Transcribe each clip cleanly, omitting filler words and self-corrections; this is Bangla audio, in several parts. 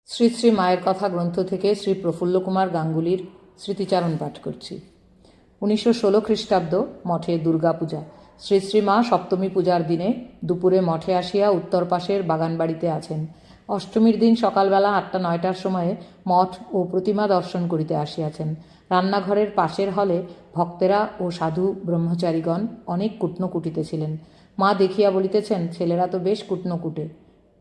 শ্রী শ্রী মায়ের কথা গ্রন্থ থেকে শ্রী প্রফুল্লকুমার গাঙ্গুলির স্মৃতিচারণ পাঠ করছি। 1916 খ্রিস্টাব্দ, মঠে দুর্গাপূজা। শ্রী শ্রী মা সপ্তমী পূজার দিনে দুপুরে মঠে আসিয়া উত্তর পাশের বাগানবাড়িতে আছেন। অষ্টমীর দিন সকালবেলা 8টা-9টার সময়ে মঠ ও প্রতিমা দর্শন করিতে আসিয়াছেন। রান্নাঘরের পাশের হলে ভক্তেরা ও সাধু ব্রহ্মচারীগণ অনেক কুটনো কুটিতেছিলেন। মা দেখিয়া বলিতেছেন, ছেলেরা তো বেশ কুটনো কুটে।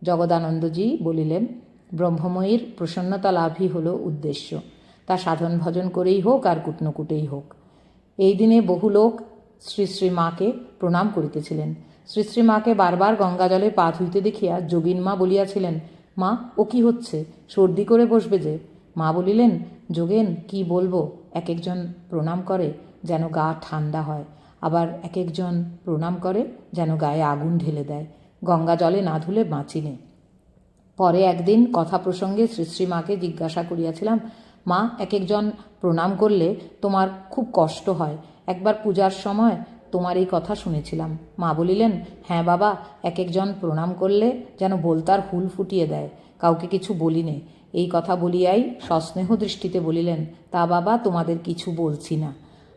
জগদানন্দজি বলিলেন, ব্রহ্মময়ীর প্রসন্নতা লাভই হল উদ্দেশ্য। তা সাধন ভজন করেই হোক আর কুটনোকুটেই হোক। এই দিনে বহু লোক শ্রী শ্রী মাকে প্রণাম করিতেছিলেন। শ্রী শ্রী মাকে বারবার গঙ্গাজলে পা ধুইতে দেখিয়া যোগিন মা বলিয়াছিলেন, মা ও কি হচ্ছে, সর্দি করে বসবে যে। মা বলিলেন, যোগেন কি বলবো, এক একজন প্রণাম করে যেন গা ঠান্ডা হয়, আবার এক একজন প্রণাম করে যেন গায়ে আগুন ঢেলে দেয়। গঙ্গা জলে না ধুলে বাঁচি নে। পরে একদিন কথা প্রসঙ্গে শ্রী শ্রী মাকে জিজ্ঞাসা করিয়াছিলাম, মা এক একজন প্রণাম করলে তোমার খুব কষ্ট হয়, একবার পূজার সময় তোমার এই কথা শুনেছিলাম। মা বলিলেন, হ্যাঁ বাবা, এক একজন প্রণাম করলে যেন বলতার হুল ফুটিয়ে দেয়। কাউকে কিছু বলি নে। এই কথা বলিয়াই সস্নেহ দৃষ্টিতে বলিলেন, তা বাবা তোমাদের কিছু বলছি না।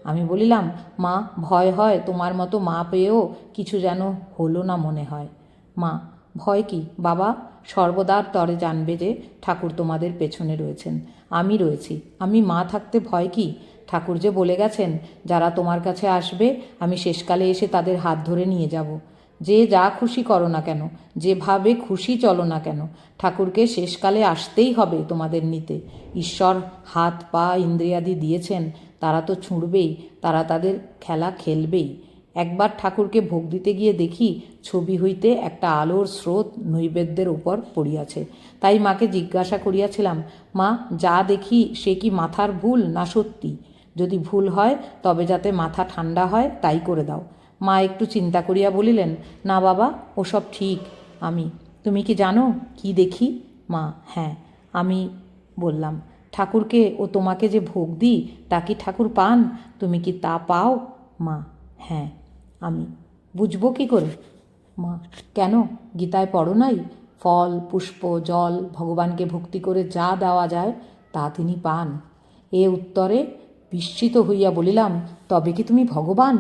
আমি বলিলাম, মা ভয় হয়, তোমার মতো মা পেয়েও কিছু যেন হলো না মনে হয়। মা, ভয় কি বাবা, সর্বদার তরে জানবে যে ঠাকুর তোমাদের পেছনে রয়েছেন, আমি রয়েছি। আমি মা থাকতে ভয় কি? ঠাকুর যে বলে গেছেন, যারা তোমার কাছে আসবে আমি শেষকালে এসে তাদের হাত ধরে নিয়ে যাব। যে যা খুশি করো না কেন, যেভাবে খুশি চলো না কেন, ঠাকুরকে শেষকালে আসতেই হবে তোমাদের নিতে। ঈশ্বর হাত পা ইন্দ্রিয়াদি দিয়েছেন, তারা তো ছুঁড়বেই, তারা তাদের খেলা খেলবেই। একবার ঠাকুরকে ভোগ দিতে গিয়ে দেখি ছবি হইতে একটা আলোর স্রোত নৈবেদ্যের উপর পড়িয়াছে। তাই মাকে জিজ্ঞাসা করিয়াছিলাম, মা যা দেখি সে কি মাথার ভুল না সত্যি? যদি ভুল হয় তবে যাতে মাথা ঠান্ডা হয় তাই করে দাও। মা একটু চিন্তা করিয়া বলিলেন, না বাবা ওসব ঠিক। তুমি কি জানো কি দেখি? মা, হ্যাঁ। আমি বললাম, ঠাকুরকে ও তোমাকে যে ভোগ দিই তা কি ঠাকুর পান? তুমি কি তা পাও? মা, হ্যাঁ। আমি, বুঝবো কি করে? মা, কেন গীতায় পড়ো নাই, ফল পুষ্প জল ভগবানকে ভক্তি করে যা দেওয়া যায় তা তিনি পান? এ উত্তরে বিস্মিত হইয়া বলিলাম, তবে কি তুমি ভগবান?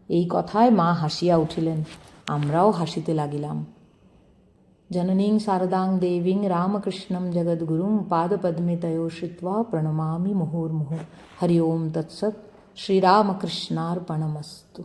এই কথায় মা হাসিয়া উঠিলেন, আমরাও হাসিতে লাগিলাম। जननीं शारदां देवीं रामकृष्णं जगद्गुरुं पादपद्मे तयो श्रित्वा प्रणमामि मुहुर्मुहुः। हरि ओं तत्सत्। श्रीरामकृष्णार्पणमस्तु।